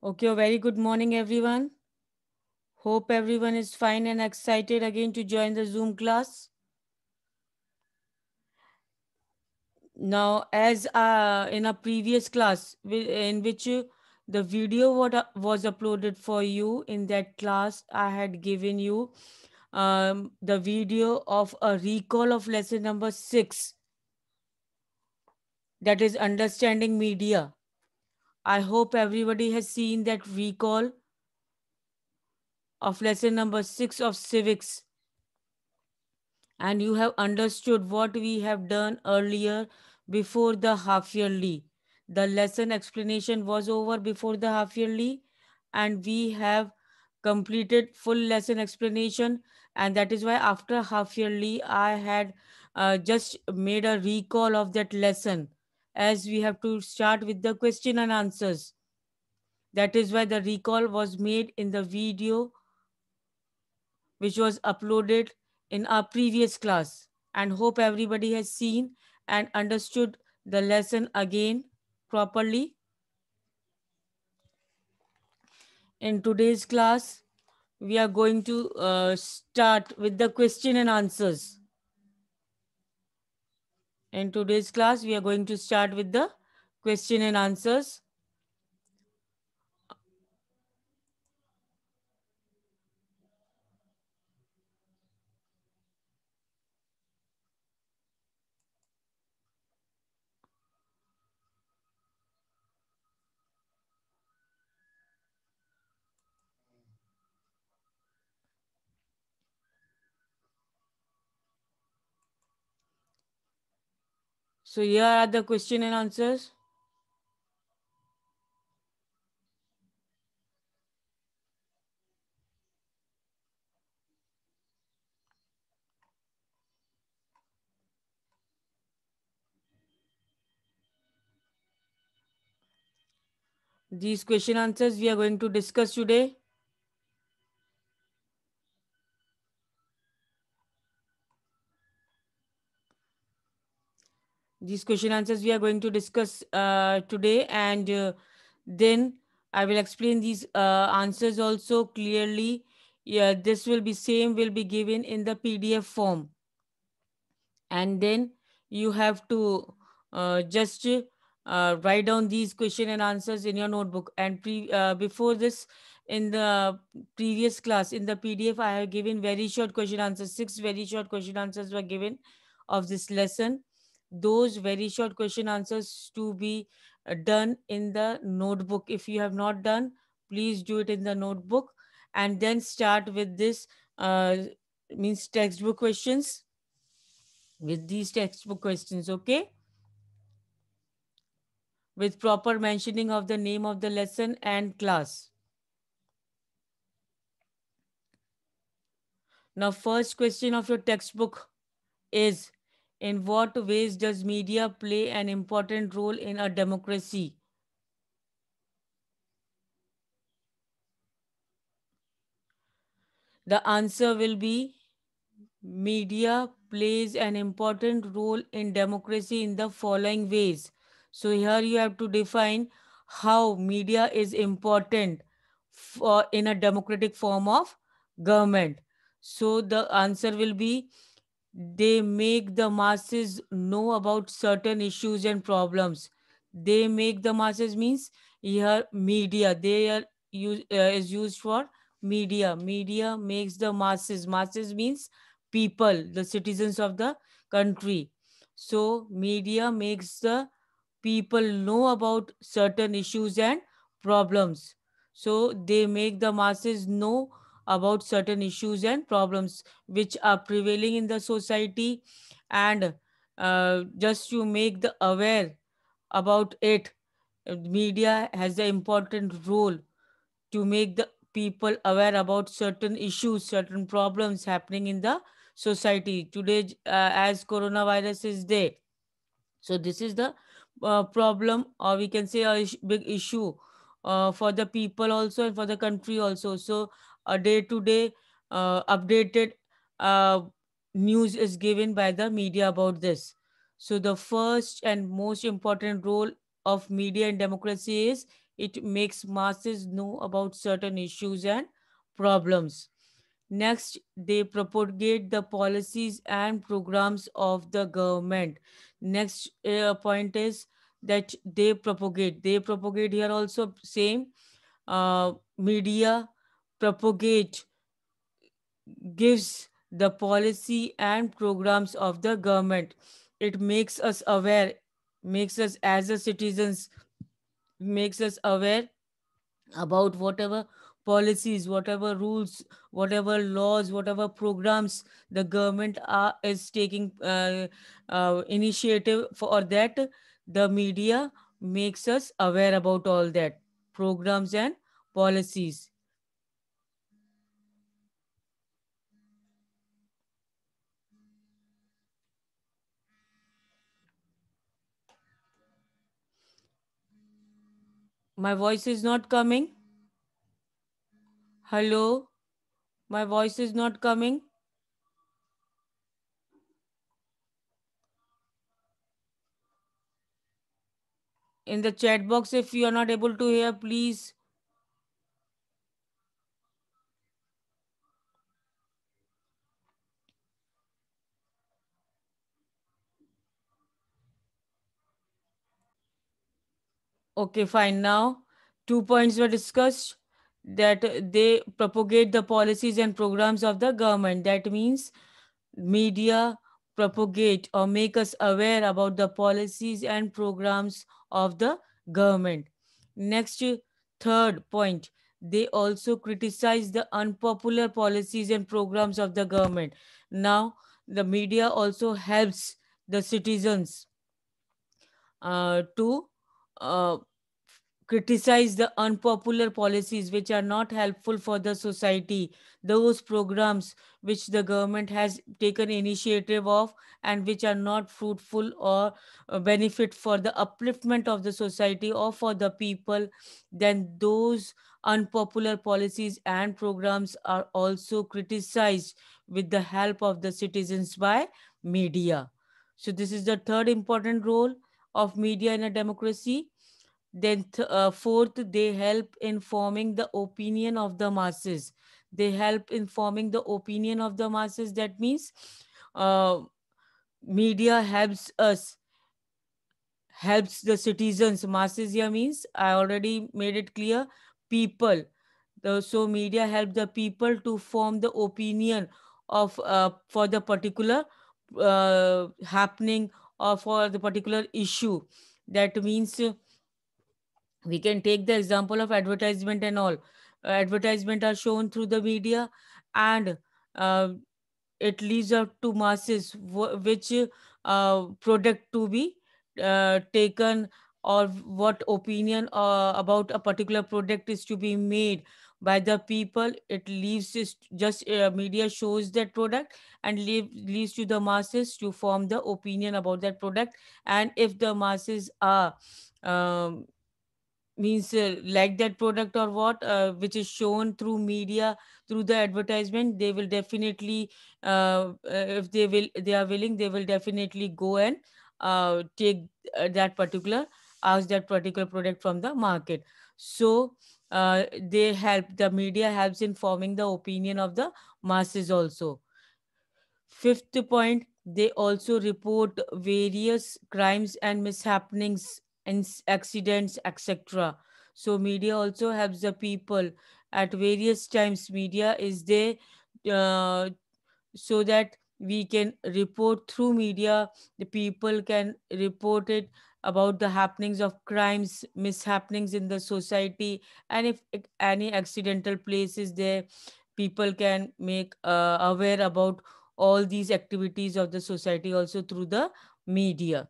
Okay, a very good morning, everyone. Hope everyone is fine and excited again to join the Zoom class. Now, as in a previous class, in which the video was uploaded for you, in that class, I had given you the video of a recall of lesson number 6, that is understanding media. I hope everybody has seen that recall of lesson number 6 of civics, and you have understood what we have done earlier before the half yearly. The lesson explanation was over before the half yearly, and we have completed full lesson explanation. And that is why, after half yearly, I had just made a recall of that lesson, as we have to start with the question and answers. That is why the recall was made in the video which was uploaded in our previous class, and hope everybody has seen and understood the lesson again properly. In today's class, we are going to start with the question and answers. In today's class, we are going to start with the question and answers. So here are the question and answers. These question answers we are going to discuss today. These question answers we are going to discuss today, and then I will explain these answers also clearly. Yeah, this will be same will be given in the PDF form, and then you have to just write down these question and answers in your notebook. And before this, in the previous class, in the PDF, I have given very short question answers. 6 very short question answers were given of this lesson. Those very short question answers to be done in the notebook. If you have not done, please do it in the notebook, and then start with this means textbook questions, with these textbook questions, okay? With proper mentioning of the name of the lesson and class. Now, first question of your textbook is: in what ways does media play an important role in a democracy? The answer will be: media plays an important role in democracy in the following ways. So here you have to define how media is important for in a democratic form of government. So the answer will be: they make the masses know about certain issues and problems. They make the masses means here media. They are is used for media. Media makes the masses. Masses means people, the citizens of the country. So media makes the people know about certain issues and problems. So they make the masses know about certain issues and problems which are prevailing in the society, and just to make the aware about it, media has the important role to make the people aware about certain issues, certain problems happening in the society today, as coronavirus is there. So this is the problem, or we can say a big issue for the people also and for the country also. So a day to day updated uh, news is given by the media about this. So the first and most important role of media in democracy is It makes masses know about certain issues and problems. Next, they propagate the policies and programs of the government. Next point is that they propagate. They propagate here also same. Media propagate gives the policy and programs of the government. It makes us aware, makes us as a citizens, makes us aware about whatever policies, whatever rules, whatever laws, whatever programs the government is taking initiative for that. The media makes us aware about all that programs and policies. My voice is not coming. Hello, my voice is not coming. In the chat box, if you are not able to hear, please. Okay, fine. Now, 2 points were discussed, that they propagate the policies and programs of the government. That means media propagate or make us aware about the policies and programs of the government. Next, third point, they also criticize the unpopular policies and programs of the government. Now, the media also helps the citizens to uh, criticize the unpopular policies which are not helpful for the society, those programs which the government has taken initiative of and which are not fruitful or benefit for the upliftment of the society or for the people. Then those unpopular policies and programs are also criticized with the help of the citizens by media. So this is the third important role of media in a democracy. Then, fourth, they help in forming the opinion of the masses. They help in forming the opinion of the masses. That means uh, media helps the citizens. Masses here means I already made it clear. People. So media help the people to form the opinion of for the particular happening or for the particular issue. That means we can take the example of advertisement and all. Advertisement are shown through the media, and uh, it leaves out to masses which product to be taken, or what opinion about a particular product is to be made by the people. It leaves just media shows that product and leaves to the masses to form the opinion about that product. And if the masses are um, means like that product or what which is shown through media, through the advertisement, they will definitely if they are willing, they will definitely go and take that particular ask that particular product from the market. So they help, the media helps in forming the opinion of the masses also. Fifth point, they also report various crimes and mishappenings and accidents, etc. So media also helps the people at various times. Media is there uh, so that we can report through media. The people can report it about the happenings of crimes, mishappenings in the society, and if any accidental place is there, people can make aware about all these activities of the society also through the media.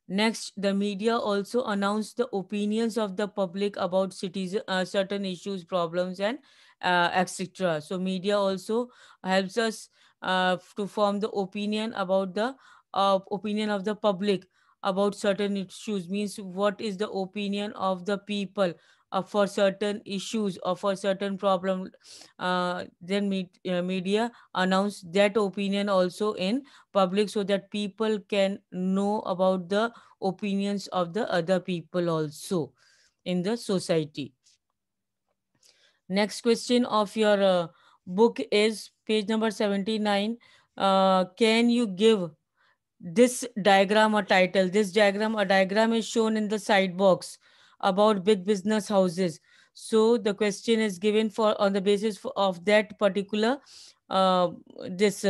Next, the media also announce the opinions of the public about cities, certain issues, problems, and etc. So, media also helps us to form the opinion about the opinion of the public about certain issues. Means what is the opinion of the people for certain issues or for certain problem, then media announce that opinion also in public, so that people can know about the opinions of the other people also in the society. Next question of your book is page number 79. Can you give this diagram a title? This diagram, a diagram is shown in the side box about big business houses. So the question is given for on the basis of that particular uh, this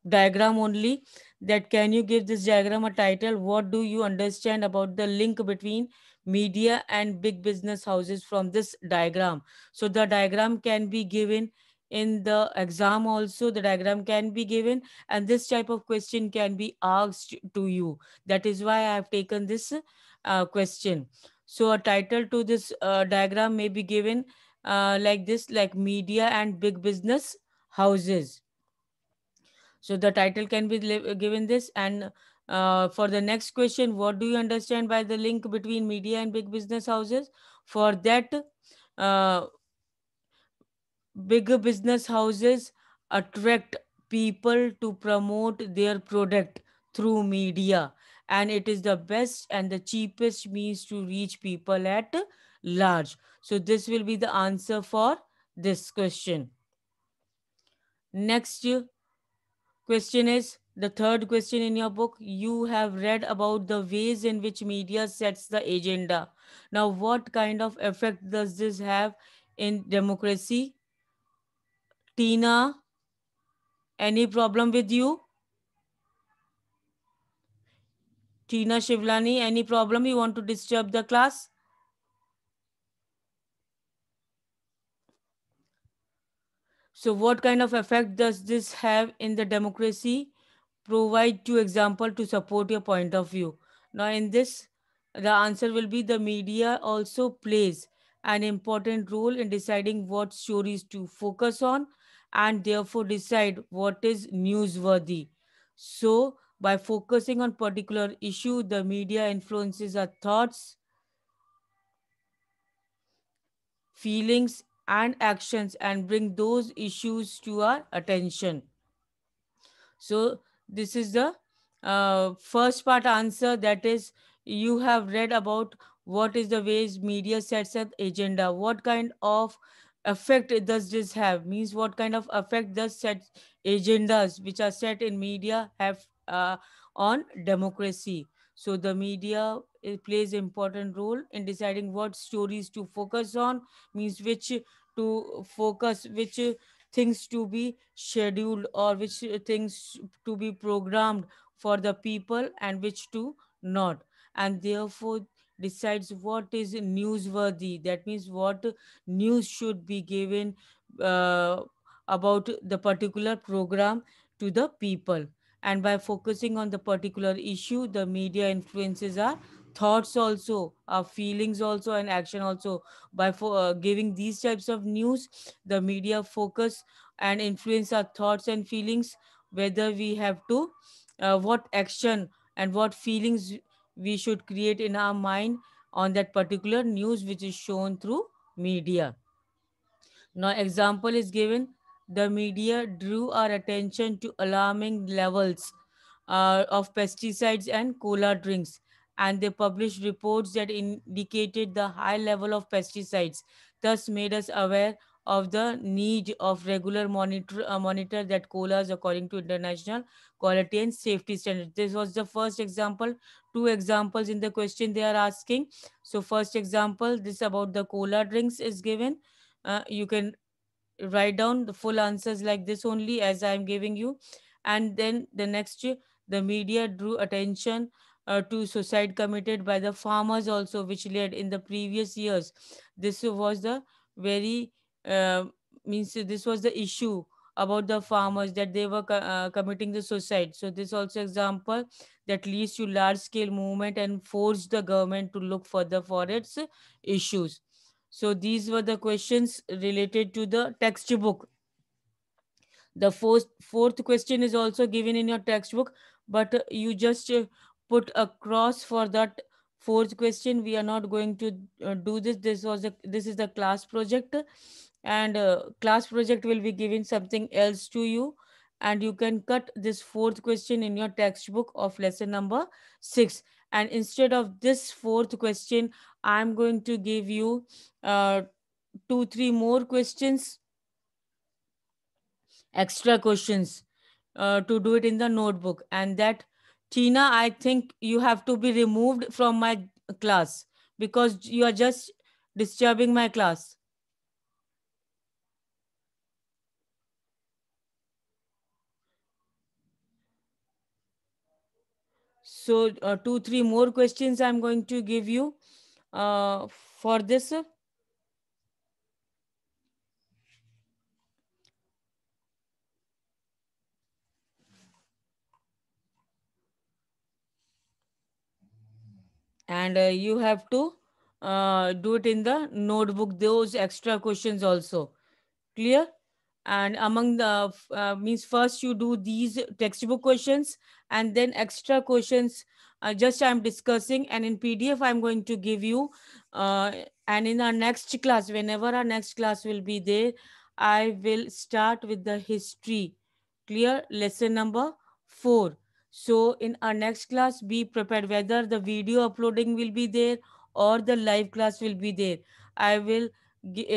diagram only, that can you give this diagram a title? What do you understand about the link between media and big business houses from this diagram? So the diagram can be given in the exam also, the diagram can be given, and this type of question can be asked to you. That is why I have taken this question. So a title to this diagram may be given like this, like media and big business houses. So the title can be given this. And for the next question, what do you understand by the link between media and big business houses? For that, uh, big business houses attract people to promote their product through media, and it is the best and the cheapest means to reach people at large. So this will be the answer for this question. Next question is the third question in your book. You have read about the ways in which media sets the agenda. Now, what kind of effect does this have in democracy? Tina, any problem with you? Tina Shivlani, any problem? You want to disturb the class? So, what kind of effect does this have in the democracy? Provide two examples to support your point of view. Now, in this, the answer will be the media also plays an important role in deciding what stories to focus on, and therefore decide what is newsworthy. So, by focusing on particular issue, the media influences our thoughts, feelings, and actions, and bring those issues to our attention. So this is the first part answer, that is you have read about what is the ways media sets an agenda. What kind of effect does this have? Means what kind of effect does set agendas which are set in media have on democracy? So the media plays important role in deciding what stories to focus on, means which to focus, which things to be scheduled, or which things to be programmed for the people and which to not, and therefore decides what is newsworthy. That means what news should be given uh, about the particular program to the people. And by focusing on the particular issue, the media influences our thoughts also, our feelings also, and action also. By giving these types of news, the media focus and influence our thoughts and feelings, whether we have to what action and what feelings we should create in our mind on that particular news which is shown through media. Now, example is given. The media drew our attention to alarming levels of pesticides and cola drinks, and they published reports that indicated the high level of pesticides, thus made us aware of the need of regular monitor that colas according to international quality and safety standards. This was the first example. Two examples in the question they are asking. So first example, this about the cola drinks is given. You can write down the full answers like this only as I am giving you. And then the next, the media drew attention to suicide committed by the farmers also, which led in the previous years. This was the very uh, means this was the issue about the farmers, that they were committing the suicide. So this also example that leads to large scale movement and forced the government to look further for its issues. So these were the questions related to the textbook. The fourth question is also given in your textbook, but you just put a cross for that Fourth question, we are not going to do this. This is the class project, and class project will be giving something else to you, and you can cut this fourth question in your textbook of lesson number 6. And instead of this fourth question, I'm going to give you uh, 2 3 more questions, extra questions, to do it in the notebook. And that, Tina, I think you have to be removed from my class because you are just disturbing my class. So 2 3 more questions I'm going to give you for this. And you have to do it in the notebook, those extra questions also. Clear? And among the means, first you do these textbook questions, and then extra questions, just I'm discussing, and in PDF I'm going to give you. uh, and in our next class, whenever our next class will be there, I will start with the history. Clear? Lesson number 4. So in our next class, be prepared whether the video uploading will be there or the live class will be there. I will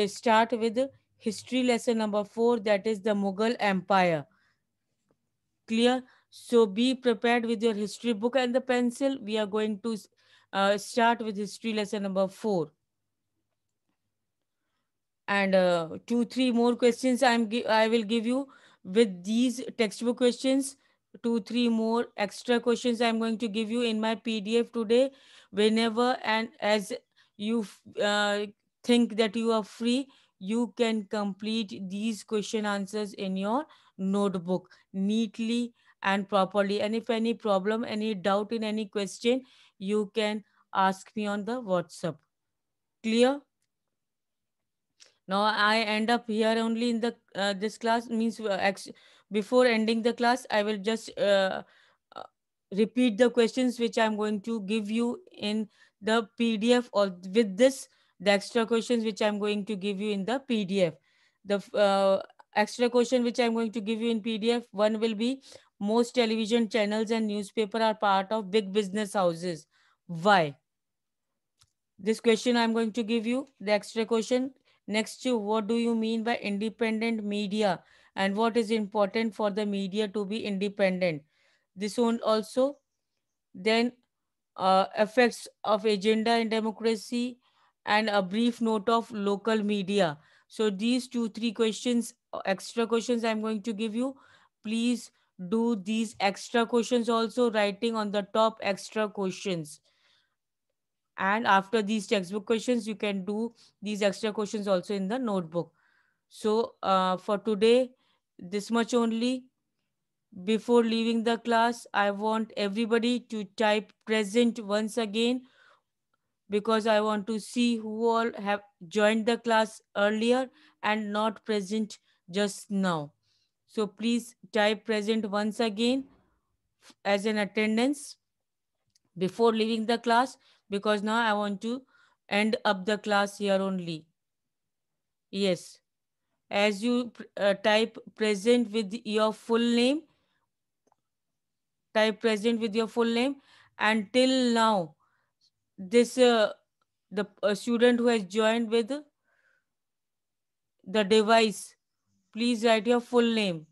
start with history lesson number 4, that is the Mughal Empire. Clear? So be prepared with your history book and the pencil. We are going to start with history lesson number 4. And 2 3 more questions I will give you with these textbook questions. 2 3 more extra questions I'm going to give you in my PDF today. Whenever and as you think that you are free, you can complete these question answers in your notebook neatly and properly. And if any problem, any doubt in any question, you can ask me on the WhatsApp. Clear? Now I end up here only in the this class, means before ending the class I will just uh, repeat the questions which I'm going to give you in the PDF, or with this the extra questions which I'm going to give you in the PDF. The extra question which I'm going to give you in PDF, one will be: most television channels and newspaper are part of big business houses. Why? This question I'm going to give you, the extra question. Next, to what do you mean by independent media, and what is important for the media to be independent? This one also. Then effects of agenda in democracy, and a brief note of local media. So these 2 3 questions, extra questions I'm going to give you. Please do these extra questions also, writing on the top extra questions. And after these textbook questions, you can do these extra questions also in the notebook. So for today, this much only. Before leaving the class, I want everybody to type present once again, because I want to see who all have joined the class earlier and not present just now. So please type present once again as an attendance before leaving the class, because now I want to end up the class here only. Yes, as you type present with your full name, type present with your full name. Until now, this the student who has joined with the device, please write your full name.